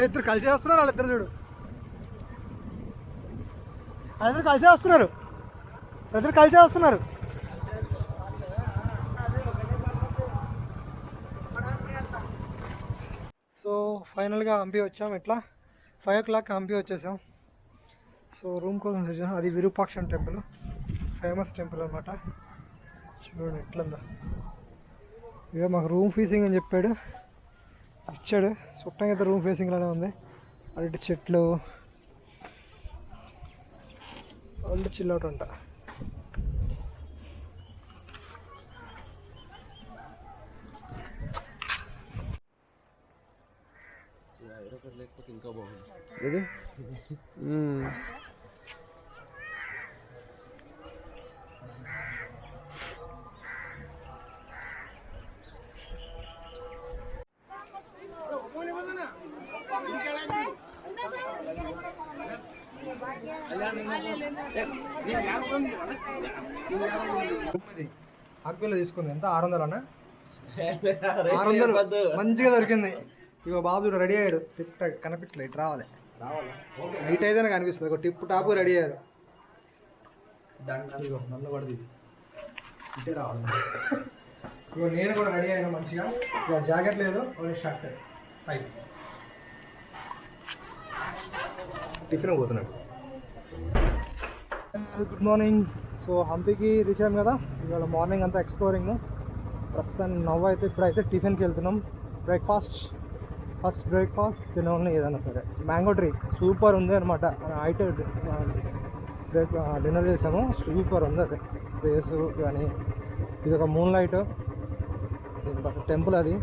ఇద్దరు కలిసి వస్తున్నారు, వాళ్ళిద్దరు చూడు, వాళ్ళిద్దరు కలిసే వస్తున్నారు, ఇద్దరు కలిసే వస్తున్నారు. సో ఫైనల్గా హంపి వచ్చాం. ఇట్లా 5 o'clock హంపి వచ్చేసాం. సో రూమ్ కోసం చూసాం. అది విరూపాక్షం టెంపుల్, ఫేమస్ టెంపుల్ అనమాట. చూడండి ఎట్లుందా. ఇక మాకు రూమ్ ఫీసింగ్ అని చెప్పాడు, ఇచ్చాడు. చుట్టంగా అయితే రూమ్ ఫేసింగ్లోనే ఉంది. అరటి చెట్లు, వాళ్ళు చిల్అవుట్ అంట. లేకపోతే ఇంకా బాగుంది ఇది. హంపీలో తీసుకుంది ఎంత? 600 అన్న, 600 మంచిగా దొరికింది. ఇగో బాబు చూడు రెడీ అయ్యాడు. టిప్ టాప్ కనిపించలే, ఇటు రావాలి, నైట్ అయితేనే కనిపిస్తుంది. ఒక టిప్ టాప్ రెడీ అయ్యారు. ఇగో నన్ను కూడా తీసి ఇటే రావాలి. ఇగో నేను కూడా రెడీ అయినా మంచిగా. ఇక జాకెట్ లేదు, ఓన్లీ షర్ట్ టైట్. టిఫిన్ పోతున్నాడు. Good morning. సో హంపీకి రీచ్ అయ్యాం కదా. ఇవాళ మార్నింగ్ అంతా ఎక్స్ప్లోరింగ్. ప్రస్తుతానికి నవ్వు ఇప్పుడైతే టిఫిన్కి వెళ్తున్నాం. ఫస్ట్ బ్రేక్ఫాస్ట్ తినాలని ఏదైనా సరే. మ్యాంగో ట్రీ సూపర్ ఉంది అనమాట. నైట్ డిన్నర్ చేసాము, సూపర్ ఉంది అది ప్లేసు. కానీ ఇది ఒక మూన్ లైట్ టెంపుల్. అది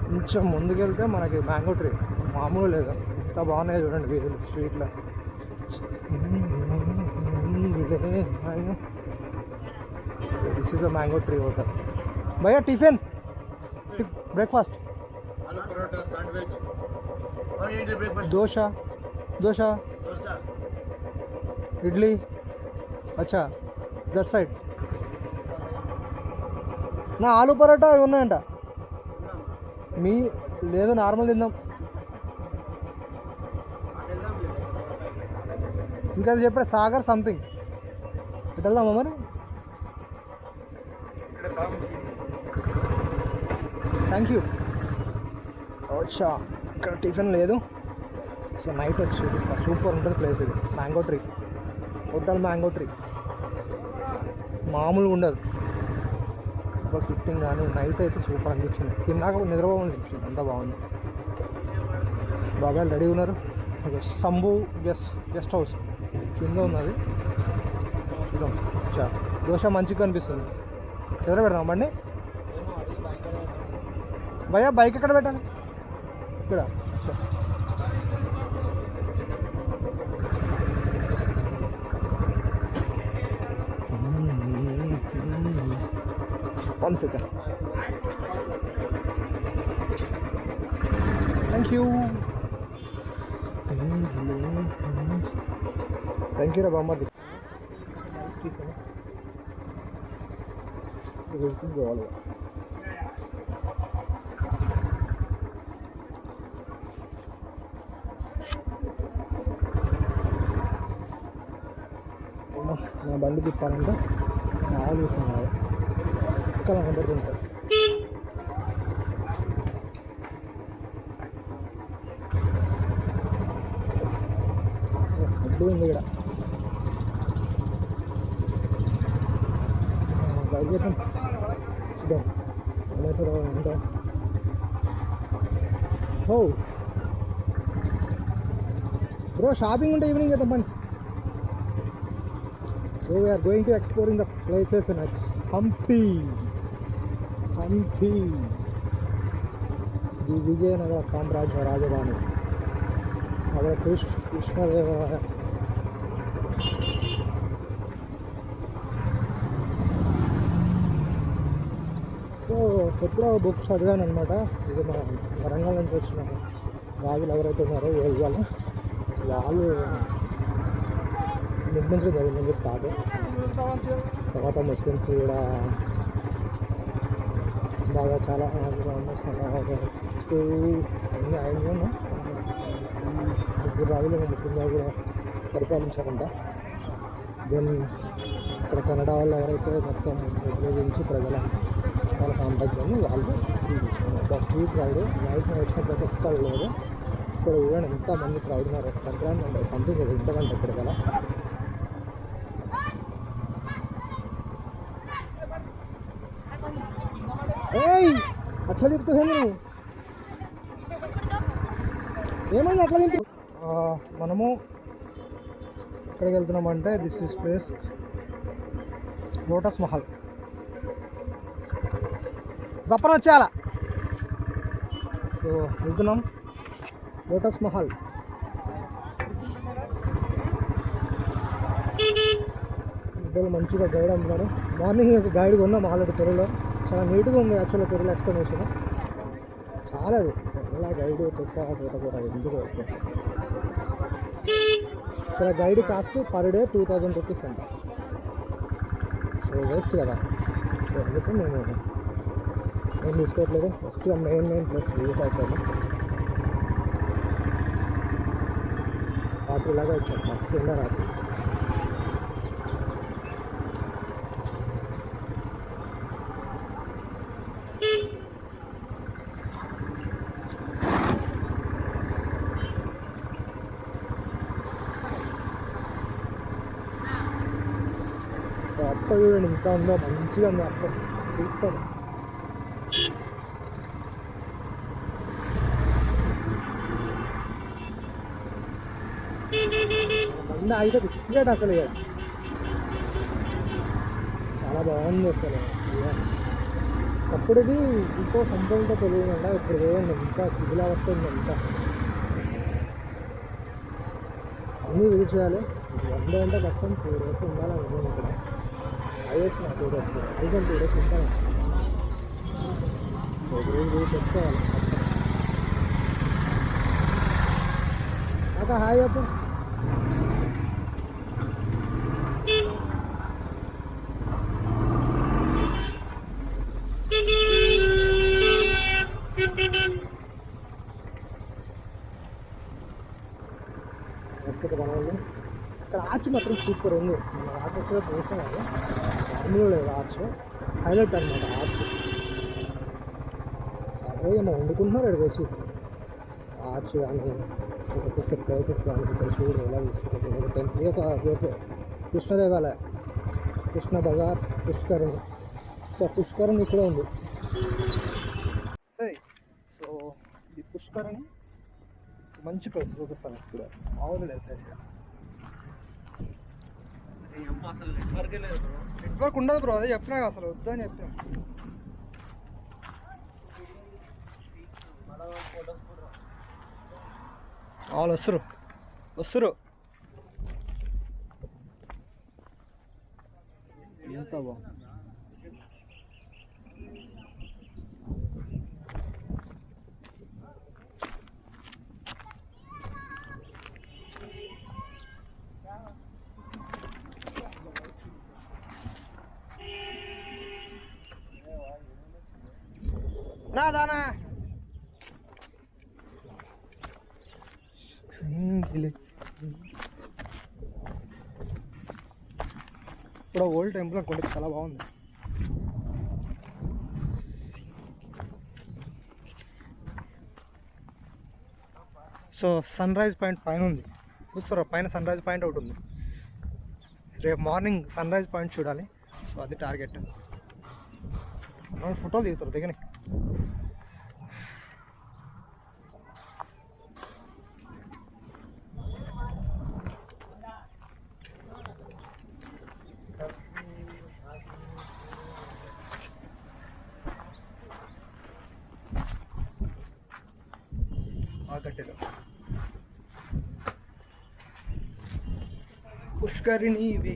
కొంచెం ముందుకెళ్తే మనకి మ్యాంగో ట్రీ మామూలు లేదు, ఎంత బాగున్నాయి చూడండి వీధులు, స్ట్రీట్లో. This is a mango tree होता. भैया टिफिन ब्रेकफास्ट डोसा डोसा इडली. अच्छा దట్ సైడ్ నా ఆలు పరోటా ఉన్నాయంట. మీ లేదు నార్మల్ తిందాం. ఇంకా అది చెప్పాడు సాగర్ సంథింగ్. ఇటు వెళ్దామా మరి? Thank you. వచ్చా ఇక్కడ టిఫిన్ లేదు. సో నైట్ వచ్చి చూపిస్తా. సూపర్ ఉంటుంది ప్లేస్ ఇది. Mango tree, hotel mango tree మామూలుగా ఉండదు. సూపర్ సిట్టింగ్ కానీ నైట్ అయితే సూపర్ అనిపించింది. కిందాక నిద్రపోవాలని అనిపించింది, అంత బాగుంది. బాగా రెడీ ఉన్నారు. సంభు గెస్ట్ హౌస్ కింద ఉన్నది. చూద్దాం. దోశ మంచిగా కనిపిస్తుంది. ఎదుర పెడదాం బండి. భయ్యా బైక్ ఎక్కడ పెట్టాలి? ఇక్కడ. 1 second. Thank you. Thank you Rabama. నా బండి తిప్పాలంటే ఆలోచిస్తున్నాను ఇక్కడ కనబడుతుంటారు. అడ్డు ఉంది ఇక్కడ. బయలుదేరం చూద్దాం ఎలా ఉంటా. ఓ బ్రో షాపింగ్ ఉంటే ఈవినింగ్ చేద్దాం పని. So we are going to exploring the places in Hampi. The Vijayanagara Samrajya Rajadhani. Our Krishna Deva. So ఎప్పుడో బుక్ చదివాను అనమాట. ఇది మన వరంగల్ నుంచి వచ్చిన రాజులు ఎవరైతే ఉన్నారో వాళ్ళు నిర్మించడం జరిగిందని చెప్పి కాదు. తర్వాత ముస్లిమ్స్ కూడా బాగా చాలా ఆల్మోస్ట్ అన్ని ఆయనను ముగ్గురు రాజులు ముఖ్యంగా కూడా పరిపాలించారంట. దెన్ ఇక్కడ కన్నడ వాళ్ళు ఎవరైతే మొత్తం ఉపయోగించి వాళ్ళ సామ్రాజ్యాన్ని వాళ్ళు ఈ క్రౌడ్ నైట్ వచ్చిన ప్రతి ఒక్కరు లేదు. ఇక్కడ చూడండి ఎంతమంది క్రౌడ్ ఉన్నారు. సంక్రాంతి అంటే సంథింగ్ ఇంతకంటే ఇక్కడ కదా. ఏయ్ అట్లా చెప్తావు నువ్వు, ఏమైంది అట్లా తింటు. మనము ఎక్కడికి వెళ్తున్నామంటే this is place Lotus Mahal. జపన్ వచ్చేయాల. సో వెళ్తున్నాం లోటస్ మహల్. ఇద్దరు మంచిగా గైడ్ అమ్ముతారు. మార్నింగ్ ఒక గైడ్ కొన్నాం ఆల్రెడీ తెలుగులో. చాలా నీట్గా ఉంది యాక్చువల్గా తెలుగులో ఎక్స్ప్లెనేషన్. చాలా ఎలా గైడ్ తొక్క తోటకూర ఎందుకు ఇక్కడ guide cost per day 2000 rupees అంట. సో వేస్ట్ కదా. సో అందుకే మేము ఏం తీసుకోవట్లేదు. ఫస్ట్ మెయిన్ ప్లస్ యూస్ అవుతుంది. రాత్రి ఇలాగా వచ్చాం. మస్తు ఉండే రాత్రి. అప్ప చూడండి ఇంకా ఉందో, మంచిగా ఉంది అప్ప. సూపర్. బండి అయితే బిస్కెట్ అసలు ఇక చాలా బాగుంది అసలు. అప్పుడు ఇది ఇంకో సంబంధంతో తెలియకుండా ఇప్పుడు వేయండి ఇంకా సిగిలా వస్తుంది. అంతా అన్నీ విజిట్ చేయాలి. 1 డే అంటే కష్టం. 2 days ఉండాలి అనుకుంటున్నాను. అయ్యేసిన 2 days 2 days ఉంటాను. తెచ్చుకోవాలి. అక్క హాయ్ చెప్పు. ఇక్కడ ఆర్చ్ మాత్రం సూపర్ ఉంది. ఆర్చ్ వచ్చే చూసాం కదా, మామూలు లేదు ఆర్చ్. హైలైట్ అనమాట ఆర్చ్. అదే ఏమో వండుకుంటున్నారు ఇక్కడికి వచ్చి. ఆర్చ్ కానీ ఒక్కొక్క ప్లేసెస్ కానీ ఇక్కడ చూడు ఎలా తీసుకుంటుంది. టెంపుల్ ఒక గేట్వే కృష్ణదేవాలయ, కృష్ణ బజార్, పుష్కరిణి. సో పుష్కరిణి ఇక్కడ ఉంది. సో ఈ పుష్కరిణి మంచి ప్లేస్ చూపిస్తాను. ఇక్కడ మామూలు లేదు ప్లేస్. అసలు నెట్వర్కే లేదు బ్రో. నెట్వర్క్ ఉండదు బ్రో. అదే చెప్పినా అసలు వద్దని చెప్పినా. వాళ్ళు వస్తురు. ఎంత బాగుంది. దానా ఇప్పుడు ఓల్డ్ టెంపుల్ అనుకోండి, చాలా బాగుంది. సో సన్ రైజ్ పాయింట్ పైన ఉంది చూస్తారా. పైన సన్ రైజ్ పాయింట్ ఒకటి ఉంది. రేపు మార్నింగ్ సన్ రైజ్ పాయింట్ చూడాలి. సో అది టార్గెట్. ఫోటోలు దిగుతారు దిగని. కట్టెలు పుష్కరిణి ఇవి.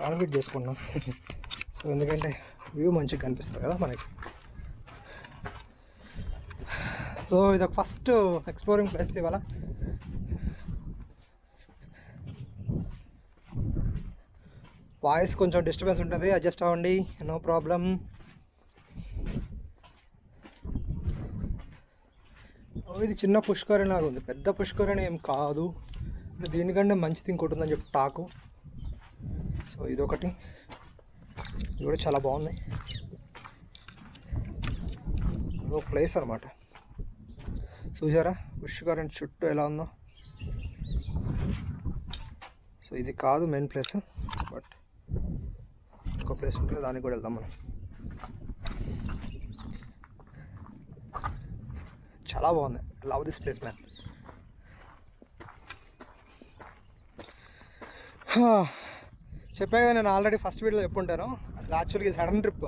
కాన్ఫిట్ చేసుకున్నాం. సో ఎందుకంటే వ్యూ మంచిగా కనిపిస్తుంది కదా మనకి. సో ఇది ఒక ఫస్ట్ ఎక్స్ప్లోరింగ్ ప్లేస్ ఇవాళ. వాయిస్ కొంచెం డిస్టర్బెన్స్ ఉంటుంది, అడ్జస్ట్ అవ్వండి, నో ప్రాబ్లం. ఇది చిన్న పుష్కరిణి లాగా ఉంది, పెద్ద పుష్కరిణి ఏం కాదు. దీనికంటే మంచిది ఇంకోటి ఉందని చెప్పి టాకు. సో ఇదొకటి, ఇది కూడా చాలా బాగుంది. ఇదొక ప్లేస్ అనమాట. చూసారా పుష్కరిణి చుట్టూ ఎలా ఉందో. సో ఇది కాదు మెయిన్ ప్లేస్, బట్ ఇంకో ప్లేస్ ఉంటుంది, దానికి కూడా వెళ్దాం మనం. చాలా బాగుంది, లవ్ దిస్ ప్లేస్ మ్యాన్. చెప్పా కదా నేను ఆల్రెడీ ఫస్ట్ వీడియోలో చెప్పుంటాను. అసలు యాక్చువల్గా ఇది సడన్ ట్రిప్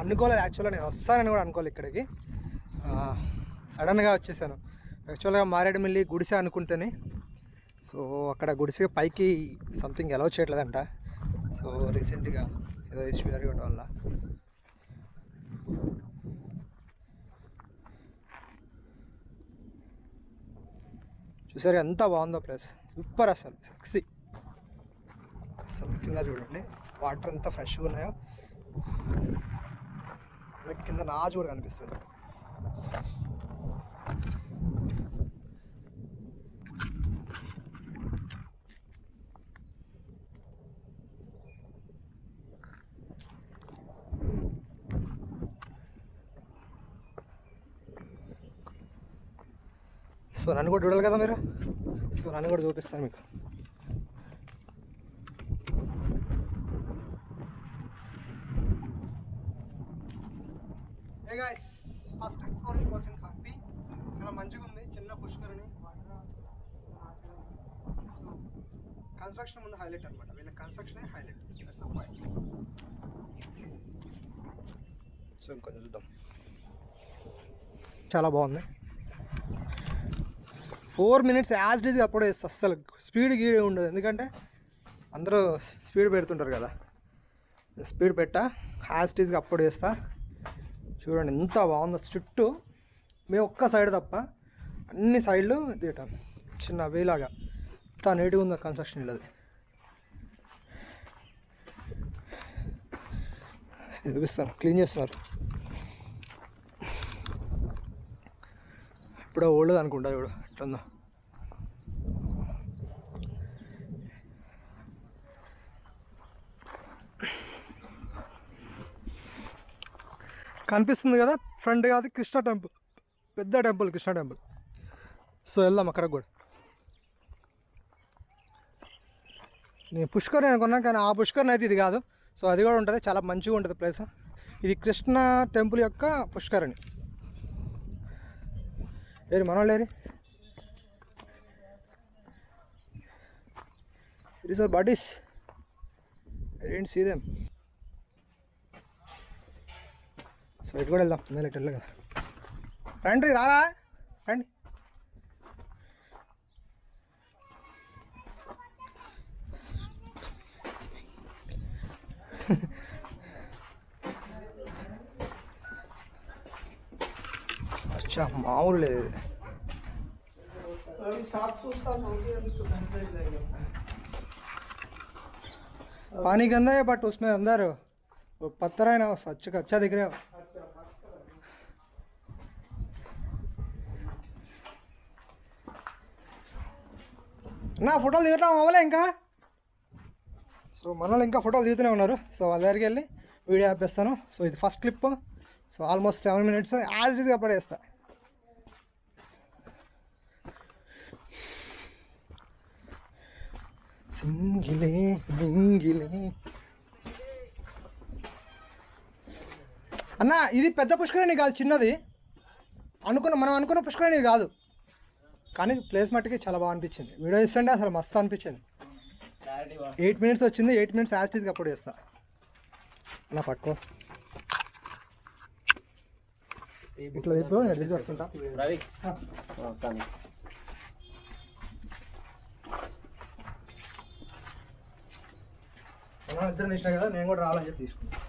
అనుకోలేదు. యాక్చువల్గా నేను వస్తానని కూడా అనుకోలేదు ఇక్కడికి, సడన్గా వచ్చేసాను. యాక్చువల్గా మారేడుమిల్లి గుడిసె అనుకుంటేనే. సో అక్కడ గుడిసె పైకి సంథింగ్ అలౌ చేయట్లేదంట. సో రీసెంట్గా ఏదో ఇష్యూ జరగడం వల్ల. చూసారు ఎంత బాగుందో ప్లేస్, సూపర్ అసలు సెక్సీ. అసలు కింద చూడండి వాటర్ ఎంత ఫ్రెష్గా ఉన్నాయో, కింద నాచు కూడా కనిపిస్తుంది. సో నన్ను కూడా చూడాలి కదా మీరు, సో నన్ను కూడా చూపిస్తాను మీకు. Hey guys, first exploring person happy. చాలా మంచిగా ఉంది, చిన్న పుష్కరిణి. కన్స్ట్రక్షన్ ముందు హైలైట్ అనమాట, వీళ్ళ construction highlight, that's the point. So ఇంకొంచెం చూద్దాం. చాలా బాగుంది. 4 minutes యాజ్ డీజ్గా అప్పుడే వేస్తా. అస్సలు స్పీడ్ గీడే ఉండదు, ఎందుకంటే అందరూ స్పీడ్ పెడుతుంటారు కదా. స్పీడ్ పెట్టా, యాజ్ డీజ్గా అప్పుడు వేస్తా. చూడండి ఎంత బాగుందో చుట్టూ. మేము ఒక్క సైడ్ తప్ప అన్ని సైడ్లు తీయటం చిన్న వేలాగా ఎంత నీట్గా ఉందో కన్స్ట్రక్షన్ ఇల్లది. చూపిస్తాను, క్లీన్ చేస్తున్నారు. ఇప్పుడు ఓల్డ్ అనుకుంటా, చూడు ఎట్లుందో. కనిపిస్తుంది కదా ఫ్రంట్, కాదు కృష్ణ టెంపుల్, పెద్ద టెంపుల్, కృష్ణ టెంపుల్. సో వెళ్దాం అక్కడికి కూడా. నేను పుష్కరిణి అనుకున్నాను, కానీ ఆ పుష్కరిణి అయితే ఇది కాదు. సో అది కూడా ఉంటుంది, చాలా మంచిగా ఉంటుంది ప్లేస్. ఇది కృష్ణ టెంపుల్ యొక్క పుష్కరిణి. ఏరి మనోళ్ళు ఏరి, it is our buddies, I don't see them. So ఇటు కూడా వెళ్దాం, నేను ఇటు వెళ్ళా కదా. రండి రారా, రండి. అచ్చా మామూలు లేదు. पानी गंदा है बट उसमें अंदर पत्थर है ना, अच्छा दिख रहा है నా. ఫోటోలు దిగుతాం అవ్వలే ఇంకా. సో మనలో ఇంకా ఫోటోలు దిగుతూనే ఉన్నారు. సో వాళ్ళ దగ్గరికి వెళ్ళి వీడియో ఆపేస్తాను. సో ఇది first clip. So almost 7 minutes as ఈజీగా పడేస్తా. సింగిలే మింగిలే అన్న, ఇది పెద్ద పుష్కరిణి కాదు, చిన్నది. మనం అనుకున్న పుష్కరిణి కాదు, కానీ ప్లేస్ మట్టుకి చాలా బాగా అనిపించింది. వీడియో ఇస్తుంటే అసలు మస్తు అనిపించింది. 8 minutes వచ్చింది, 8 minutes యాజ్ ఈజీగా అప్పుడు చేస్తా. అలా పట్టుకో, ఇట్లా తిప్పు, నేను రిలీజ్ వస్తుంటా. మనం ఇద్దరం తీసినా కదా, నేను కూడా రావాలని చెప్పి తీసుకున్నాను.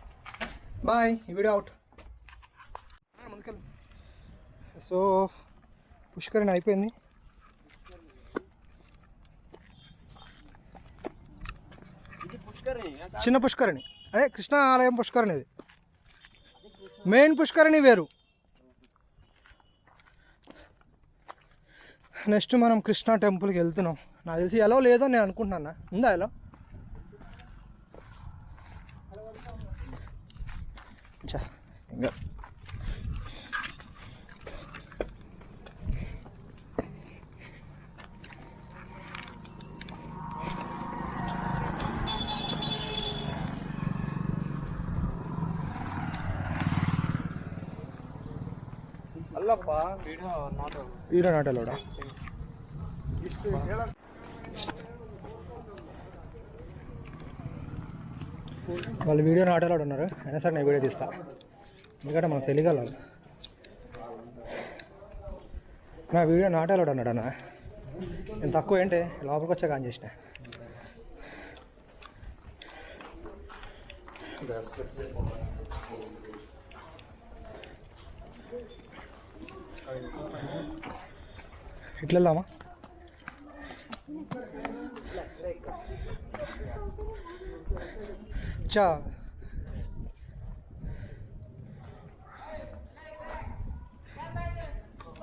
బాయ్, ఈ వీడియో అవుట్. ముందుకెళ్ళి. సో పుష్కరిణి అయిపోయింది. చిన్న పుష్కరిణి, అదే కృష్ణ ఆలయం పుష్కరిణి. ఇది మెయిన్ పుష్కరిణి వేరు. నెక్స్ట్ మనం కృష్ణ టెంపుల్కి వెళ్తున్నాం. నాకు తెలిసి ఎలా లేదో నేను అనుకుంటున్నా. ఉందా ఎలా? ఇంకా ಅಲ್ಲಪ್ಪ వీడియో నాటలోడా వాళ్ళు వీడియో నాటలోడు ఉన్నారు. అయినా సరే నేను వీడియో తీస్తా, ఎందుకంటే మనకు తెలియగలరు. నా వీడియో నాటలోడు అన్నాడు అన్న. నేను తక్కువ ఏంటి లోపలికి వచ్చాక ఆన్ చేసిన. ఇట్లా వెళ్దామా? చా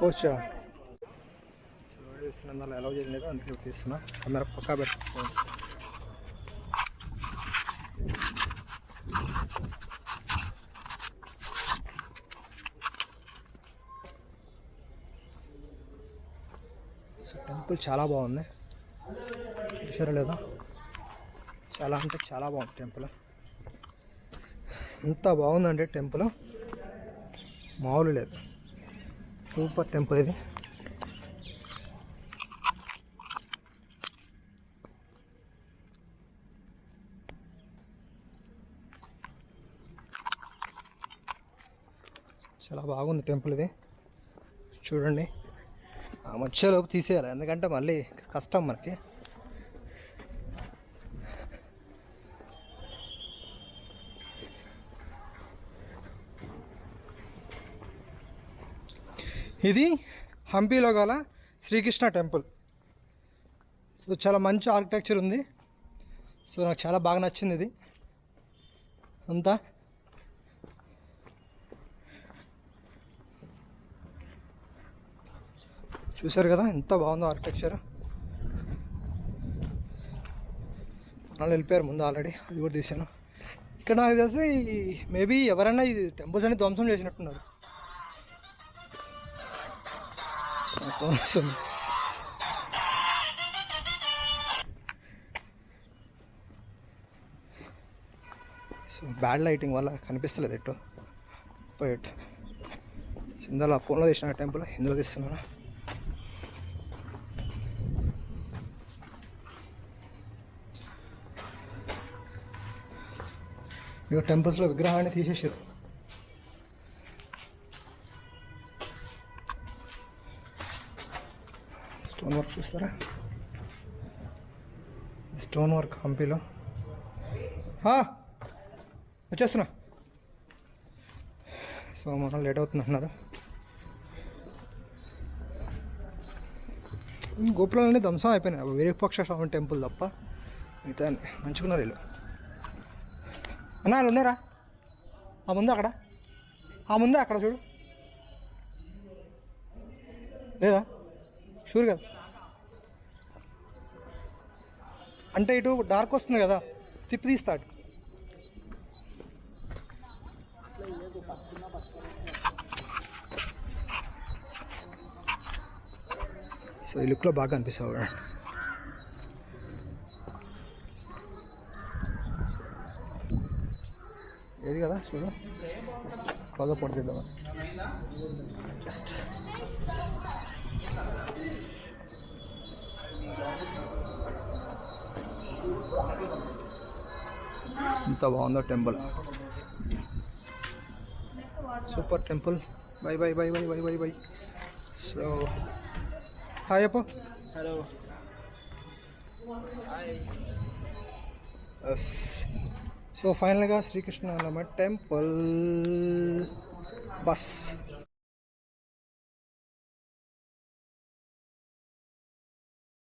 వచ్చా తీస్తున్నా, అలా ఎలా చేయలేదు, అందుకే తీస్తున్నా. కెమెరా పక్కా పెట్టుకోండి. టెంపుల్ చాలా బాగుంది, చూసారా లేదా? చాలా అంటే చాలా బాగుంది టెంపుల్. ఎంత బాగుందంటే టెంపుల్ మామూలు లేదు. సూపర్ టెంపుల్ ఇది. చాలా బాగుంది టెంపుల్ ఇది. చూడండి, ఆ మధ్యలోపు తీసేయాలి, ఎందుకంటే మళ్ళీ కష్టం మనకి. ఇది హంపీలో గల శ్రీకృష్ణ టెంపుల్. సో చాలా మంచి ఆర్కిటెక్చర్ ఉంది. సో నాకు చాలా బాగా నచ్చింది ఇది అంతా. చూసారు కదా ఎంత బాగుందో ఆర్కిటెక్చర్. వాళ్ళు వెళ్ళిపోయారు ముందు ఆల్రెడీ, అది కూడా తీసాను. ఇక్కడ నాకు తెలిసి మేబీ ఎవరైనా ఇది టెంపుల్స్ అని ధ్వంసం చేసినట్టున్నారు. సో బ్యాడ్ లైటింగ్ వల్ల కనిపిస్తలేదు ఎటు పోయేట్టు. ఇందులో ఫోన్లో తీసిన టెంపుల్ ఇందులో తీస్తున్నాను. ఇక టెంపుల్స్లో విగ్రహాన్ని తీసేసారు. స్టోన్ వర్క్ చూస్తారా? స్టోన్ వర్క్ హంపీలో. వచ్చేస్తున్నా. సో మనం లేట్ అవుతుంది అంటున్నారు. గోపురాలన్నీ ధ్వంసం అయిపోయినాయి, విరూపాక్ష స్వామి టెంపుల్ తప్ప మిగతా మంచుకున్నారు వీళ్ళు. అన్నా వాళ్ళు ఉన్నారా? ఆ ముందు అక్కడ, ఆ ముందే అక్కడ చూడు. లేదా? షూర్ కదా? అంటే ఇటు డార్క్ వస్తుంది కదా, తిప్పి తీస్తాడు. సో ఈ లుక్లో బాగా అనిపిస్తావు. ఏది కదా చూడు, బాగా పడుతుందా జస్ట్. ఎంత బాగుందో temple, super temple. By by by by by by by. So hi అప్ప. హలో. ఎస్. సో ఫైనల్గా శ్రీకృష్ణ టెంపుల్ బస్